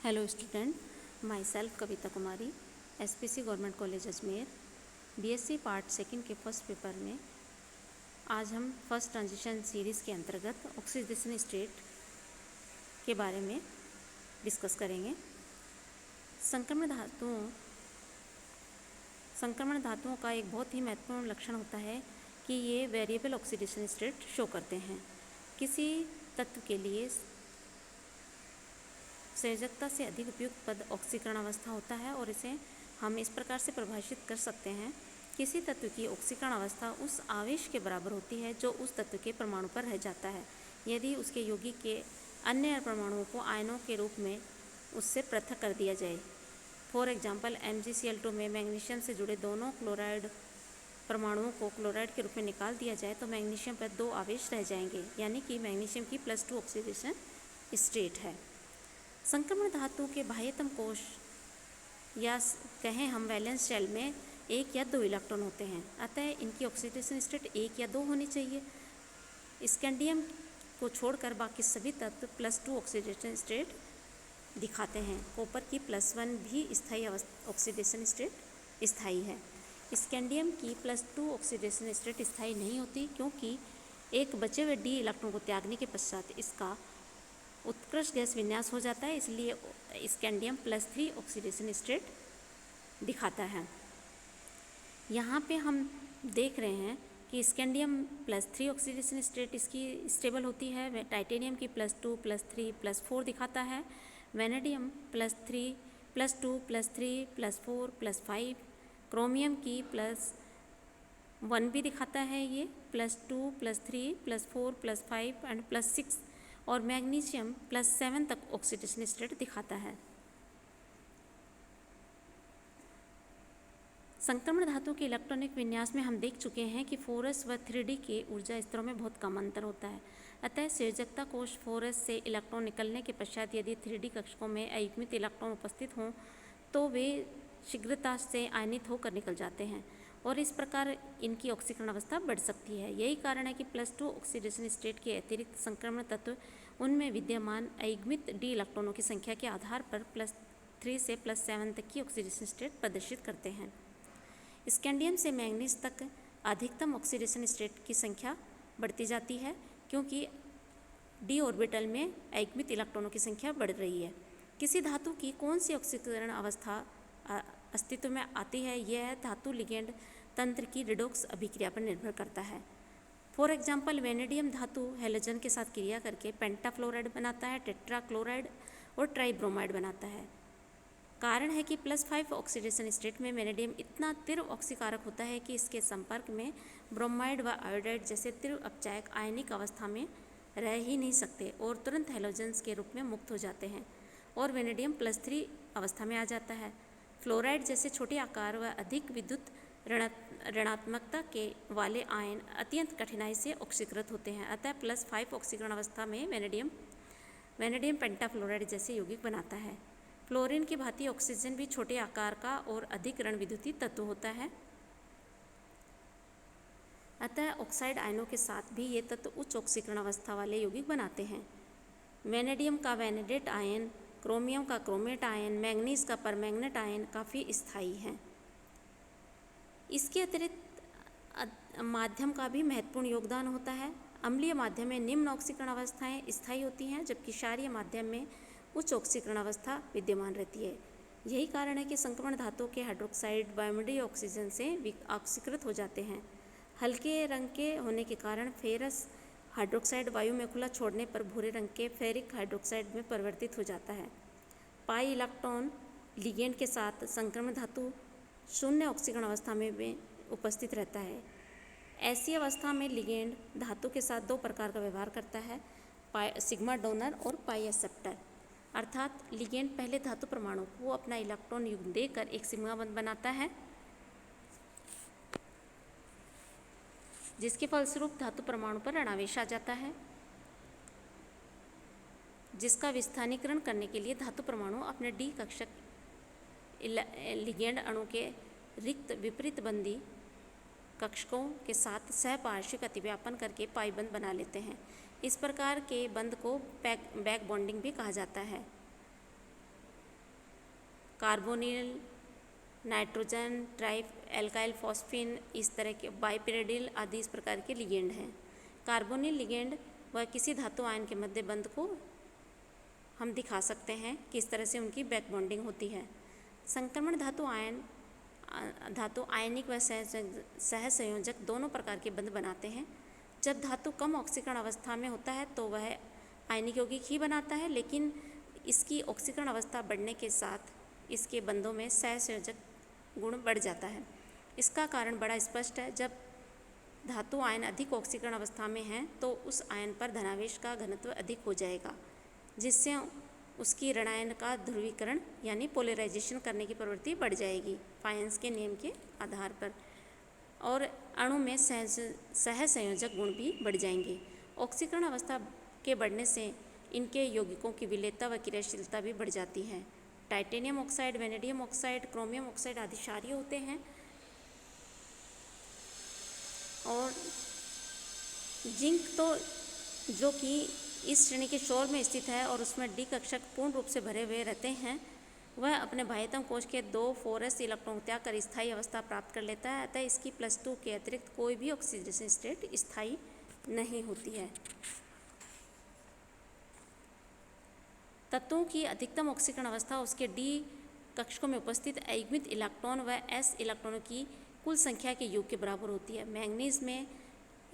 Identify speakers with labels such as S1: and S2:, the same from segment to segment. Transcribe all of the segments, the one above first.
S1: Hello student, my self Kavita Kumari, SPC government college Ajmer, BSc part second के first paper में आज हम फर्स्ट ट्रांजिशन सीरीज़ के अंतर्गत ऑक्सीडेशन स्टेट के बारे में डिस्कस करेंगे। संक्रमण धातुओं का एक बहुत ही महत्वपूर्ण लक्षण होता है कि ये वेरिएबल ऑक्सीडेशन स्टेट शो करते हैं। किसी तत्व के लिए संयोजकता से अधिक उपयुक्त पद ऑक्सीकरण अवस्था होता है और इसे हम इस प्रकार से परिभाषित कर सकते हैं। किसी तत्व की ऑक्सीकरण अवस्था उस आवेश के बराबर होती है जो उस तत्व के परमाणु पर रह जाता है यदि उसके यौगिक के अन्य परमाणुओं को आयनों के रूप में उससे पृथक कर दिया जाए। फॉर एग्जाम्पल, MgCl2 में मैग्नीशियम से जुड़े दोनों क्लोराइड परमाणुओं को क्लोराइड के रूप में निकाल दिया जाए तो मैग्नीशियम पर 2 आवेश रह जाएंगे, यानी कि मैग्नीशियम की +2 ऑक्सीडेशन स्टेट है। संक्रमण धातु के बाह्यतम कोश या कहें हम वैलेंस शेल में 1 या 2 इलेक्ट्रॉन होते हैं, अतः इनकी ऑक्सीडेशन स्टेट 1 या 2 होनी चाहिए। स्कैंडियम को छोड़कर बाकी सभी तत्व +2 ऑक्सीडेशन स्टेट दिखाते हैं। कॉपर की +1 भी स्थायी ऑक्सीडेशन स्टेट स्थायी है। स्कैंडियम की +2 ऑक्सीडेशन स्टेट स्थायी नहीं होती क्योंकि एक बचे हुए D इलेक्ट्रॉन को त्यागने के पश्चात इसका उत्कृष्ट गैस विन्यास हो जाता है, इसलिए स्कैंडियम +3 ऑक्सीडेशन स्टेट दिखाता है। यहाँ पे हम देख रहे हैं कि स्कैंडियम +3 ऑक्सीडेशन स्टेट इसकी स्टेबल होती है। टाइटेनियम की +2, +3, +4 दिखाता है। वेनेडियम +3, +2, +3, +4, +5, क्रोमियम की +1 भी दिखाता है, ये +2, +3, +4, +5 एंड +6, और मैग्नीशियम +7 तक ऑक्सीडेशन स्टेट दिखाता है। संक्रमण धातु के इलेक्ट्रॉनिक विन्यास में हम देख चुके हैं कि 4s व 3d के ऊर्जा स्तरों में बहुत कम अंतर होता है, अतः संयोजकता कोश 4s से इलेक्ट्रॉन निकलने के पश्चात यदि 3d कक्षकों में अयुग्मित इलेक्ट्रॉन उपस्थित हों तो वे शीघ्रता से आयनित होकर निकल जाते हैं और इस प्रकार इनकी ऑक्सीकरण अवस्था बढ़ सकती है। यही कारण है कि +2 ऑक्सीडेशन स्टेट के अतिरिक्त संक्रमण तत्व उनमें विद्यमान अयुग्मित D इलेक्ट्रॉनों की संख्या के आधार पर +3 से +7 तक की ऑक्सीडेशन स्टेट प्रदर्शित करते हैं। स्कैंडियम से मैंगनीज तक अधिकतम ऑक्सीडेशन स्टेट की संख्या बढ़ती जाती है क्योंकि D ऑर्बिटल में अयुग्मित इलेक्ट्रॉनों की संख्या बढ़ रही है। किसी धातु की कौन सी ऑक्सीकरण अवस्था अस्तित्व में आती है, यह धातु लिगेंड तंत्र की रिडॉक्स अभिक्रिया पर निर्भर करता है। फॉर एग्जाम्पल, वेनेडियम धातु हैलोजन के साथ क्रिया करके पेंटाफ्लोराइड बनाता है, टेट्राक्लोराइड और ट्राइब्रोमाइड बनाता है। कारण है कि +5 ऑक्सीडेशन स्टेट में वेनेडियम इतना तीव्र ऑक्सीकारक होता है कि इसके संपर्क में ब्रोमाइड व आयोडाइड जैसे तीव्र अपचायक आयनिक अवस्था में रह ही नहीं सकते और तुरंत हैलोजेंस के रूप में मुक्त हो जाते हैं और वेनेडियम +3 अवस्था में आ जाता है। फ्लोराइड जैसे छोटे आकार व अधिक विद्युत ऋणात्मकता के वाले आयन अत्यंत कठिनाई से ऑक्सीकृत होते हैं, अतः +5 ऑक्सीकरण अवस्था में वेनेडियम पेंटाफ्लोराइड जैसे यौगिक बनाता है। फ्लोरीन की भांति ऑक्सीजन भी छोटे आकार का और अधिक ऋण विद्युतीय तत्व होता है, अतः ऑक्साइड आयनों के साथ भी ये तत्व उच्च ऑक्सीकरण अवस्था वाले यौगिक बनाते हैं। वेनेडियम का वैनेडेट आयन, क्रोमियम का क्रोमेट आयन, मैंगनीज का परमैंगनेट आयन काफ़ी स्थायी हैं। इसके अतिरिक्त माध्यम का भी महत्वपूर्ण योगदान होता है। अम्लीय माध्यम में निम्न ऑक्सीकरण अवस्थाएं स्थायी होती हैं जबकि क्षारीय माध्यम में उच्च ऑक्सीकरण अवस्था विद्यमान रहती है। यही कारण है कि संक्रमण धातुओं के हाइड्रोक्साइड वायुमंडलीय ऑक्सीजन से ऑक्सीकृत हो जाते हैं। हल्के रंग के होने के कारण फेरस हाइड्रोक्साइड वायु में खुला छोड़ने पर भूरे रंग के फेरिक हाइड्रोक्साइड में परिवर्तित हो जाता है। पाई इलेक्ट्रॉन लिगेंड के साथ संक्रमण धातु 0 ऑक्सीकरण अवस्था में उपस्थित रहता है। ऐसी अवस्था में लिगेंड धातु के साथ 2 प्रकार का व्यवहार करता है, सिग्मा डोनर और पाई एक्सेप्टर। अर्थात लिगेंड पहले धातु परमाणु को अपना इलेक्ट्रॉन युग्म देकर एक सिग्मा बंध बनाता है, जिसके फलस्वरूप धातु परमाणु पर ऋणावेश आ जाता है, जिसका विस्थानीकरण करने के लिए धातु परमाणु अपने D कक्षक लिगेंड अणु के रिक्त विपरीत बंधी कक्षकों के साथ सहपार्श्विक अतिव्यापन करके पाई बंध बना लेते हैं। इस प्रकार के बंध को बैक बॉन्डिंग भी कहा जाता है। Carbonyl, nitrogen, try alkyl phosphine, इस तरह के बाइपिरिडिल आदि इस प्रकार के लिगेंड हैं। कार्बोनिल लिगेंड वह किसी धातु आयन के मध्य बंध को हम दिखा सकते हैं कि इस तरह से उनकी बैक बॉन्डिंग होती है। संक्रमण धातु आयनिक व सहसंयोजक दोनों प्रकार के बंध बनाते हैं। जब धातु कम ऑक्सीकरण अवस्था में होता है तो वह आयनिक यौगिक ही बनाता है, लेकिन इसकी ऑक्सीकरण अवस्था बढ़ने के साथ इसके बंधों में सहसंयोजक गुण बढ़ जाता है। इसका कारण बड़ा स्पष्ट है। जब धातु आयन अधिक ऑक्सीकरण अवस्था में है तो उस आयन पर धनावेश का घनत्व अधिक हो जाएगा, जिससे उसकी ऋणायन का ध्रुवीकरण यानी पोलराइजेशन करने की प्रवृत्ति बढ़ जाएगी फायंस के नियम के आधार पर, और अणु में सहसंयोजक गुण भी बढ़ जाएंगे। ऑक्सीकरण अवस्था के बढ़ने से इनके यौगिकों की विलेयता व क्रियाशीलता भी बढ़ जाती है। Titanium oxide, vanadium oxide, chromium oxide आदि क्षारीय होते हैं और जिंक तो जो कि इस श्रेणी के शोर में स्थित है और उसमें डी कक्षक पूर्ण रूप से भरे हुए रहते हैं, वह अपने बाह्यतम कोश के 2 4s इलेक्ट्रॉन त्याग कर स्थायी अवस्था प्राप्त कर लेता है। अतः इसकी +2 के अतिरिक्त कोई भी ऑक्सीडेशन स्टेट स्थायी नहीं होती है। तत्वों की अधिकतम ऑक्सीकरण अवस्था उसके डी कक्षकों में उपस्थित अयुग्मित इलेक्ट्रॉन व s इलेक्ट्रॉनों की कुल संख्या के योग के बराबर होती है। मैंगनीज में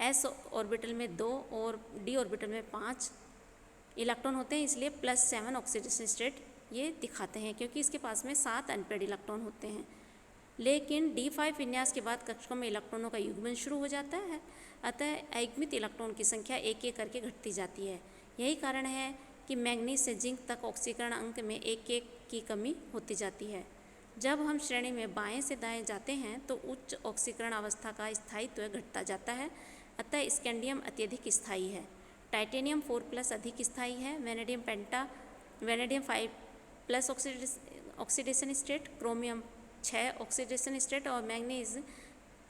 S1: s ऑर्बिटल में 2 और d ऑर्बिटल में 5 इलेक्ट्रॉन होते हैं, इसलिए +7 ऑक्सीडेशन स्टेट ये दिखाते हैं, क्योंकि इसके पास में 7 अनपेड इलेक्ट्रॉन होते हैं। लेकिन D5 विन्यास के बाद कक्षकों में इलेक्ट्रॉनों का युग्मन शुरू हो जाता है, अतः अयुग्मित इलेक्ट्रॉन की संख्या एक एक करके घटती जाती है। यही कारण है कि मैंगनीज से जिंक तक ऑक्सीकरण अंक में एक एक की कमी होती जाती है। जब हम श्रेणी में बाएं से दाएं जाते हैं तो उच्च ऑक्सीकरण अवस्था का स्थायित्व घटता जाता है, अतः स्कैंडियम अत्यधिक स्थायी है। टाइटेनियम 4+ अधिक स्थायी है। Vanadium 5+ oxidation state, chromium 6 oxidation state और मैंगनीज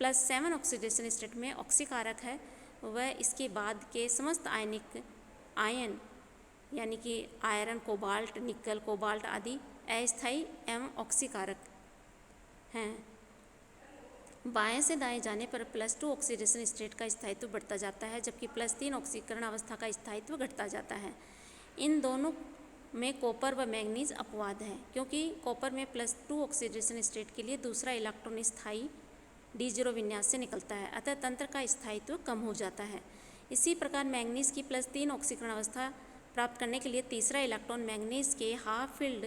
S1: +7 ऑक्सीडेशन स्टेट में ऑक्सीकारक है। वह इसके बाद के समस्त आयन यानी कि आयरन, कोबाल्ट, निकल, कोबाल्ट आदि अस्थायी एवं ऑक्सीकारक हैं। बाएं से दाएं जाने पर +2 ऑक्सीडेशन स्टेट का स्थायित्व बढ़ता जाता है, जबकि +3 ऑक्सीकरण अवस्था का स्थायित्व घटता जाता है। इन दोनों में कॉपर व मैंगनीज अपवाद है, क्योंकि कॉपर में +2 ऑक्सीडेशन स्टेट के लिए दूसरा इलेक्ट्रॉन स्थायी D0 विन्यास से निकलता है, अतः तंत्र का स्थायित्व कम हो जाता है। इसी प्रकार मैंगनीज की +3 ऑक्सीकरण अवस्था प्राप्त करने के लिए तीसरा इलेक्ट्रॉन मैंगनीज के हाफ फील्ड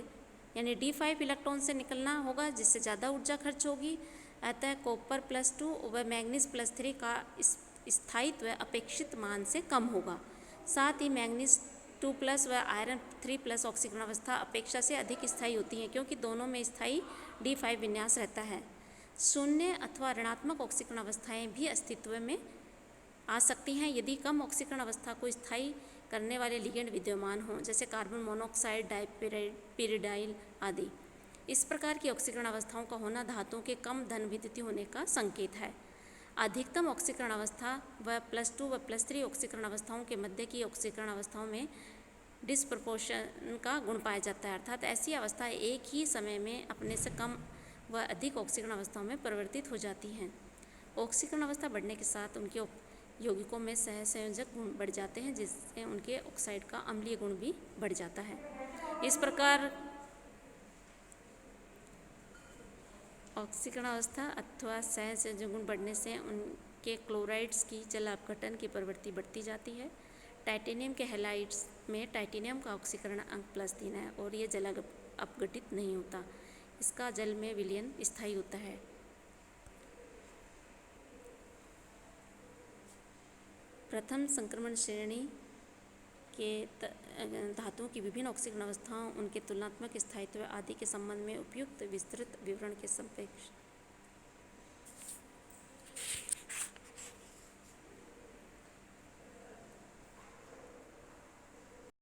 S1: यानी D5 इलेक्ट्रॉन से निकलना होगा, जिससे ज़्यादा ऊर्जा खर्च होगी। अतः कॉपर +2 व मैंगनीज +3 का स्थायित्व अपेक्षित मान से कम होगा। साथ ही मैंगनीज 2+ व आयरन 3+ ऑक्सीकरण अवस्था अपेक्षा से अधिक स्थायी होती हैं, क्योंकि दोनों में स्थायी D5 विन्यास रहता है। शून्य अथवा ऋणात्मक ऑक्सीकरण अवस्थाएं भी अस्तित्व में आ सकती हैं यदि कम ऑक्सीकरण अवस्था को स्थायी करने वाले लिगेंड विद्यमान हों, जैसे कार्बन मोनोऑक्साइड, डाइपिरिडाइल आदि। इस प्रकार की ऑक्सीकरण अवस्थाओं का होना धातुओं के कम धन विद्युतीय होने का संकेत है। अधिकतम ऑक्सीकरण अवस्था व +2 व +3 ऑक्सीकरण अवस्थाओं के मध्य की ऑक्सीकरण अवस्थाओं में डिस्प्रपोर्शन का गुण पाया जाता है, अर्थात ऐसी अवस्था एक ही समय में अपने से कम व अधिक ऑक्सीकरण अवस्थाओं में परिवर्तित हो जाती हैं। ऑक्सीकरण अवस्था बढ़ने के साथ उनके यौगिकों में सहसंयोजक गुण बढ़ जाते हैं, जिससे उनके ऑक्साइड का अम्लीय गुण भी बढ़ जाता है। इस प्रकार ऑक्सीकरण अवस्था अथवा सहसंयोजक गुण बढ़ने से उनके क्लोराइड्स की जल अपघटन की प्रवृत्ति बढ़ती जाती है। टाइटेनियम के हैलाइड्स में टाइटेनियम का ऑक्सीकरण अंक +3 है और ये जल अपघटित नहीं होता, इसका जल में विलयन स्थायी होता है। प्रथम संक्रमण श्रेणी के धातुओं की विभिन्न ऑक्सीकरण अवस्थाओं, उनके तुलनात्मक स्थायित्व आदि के संबंध में उपयुक्त विस्तृत विवरण के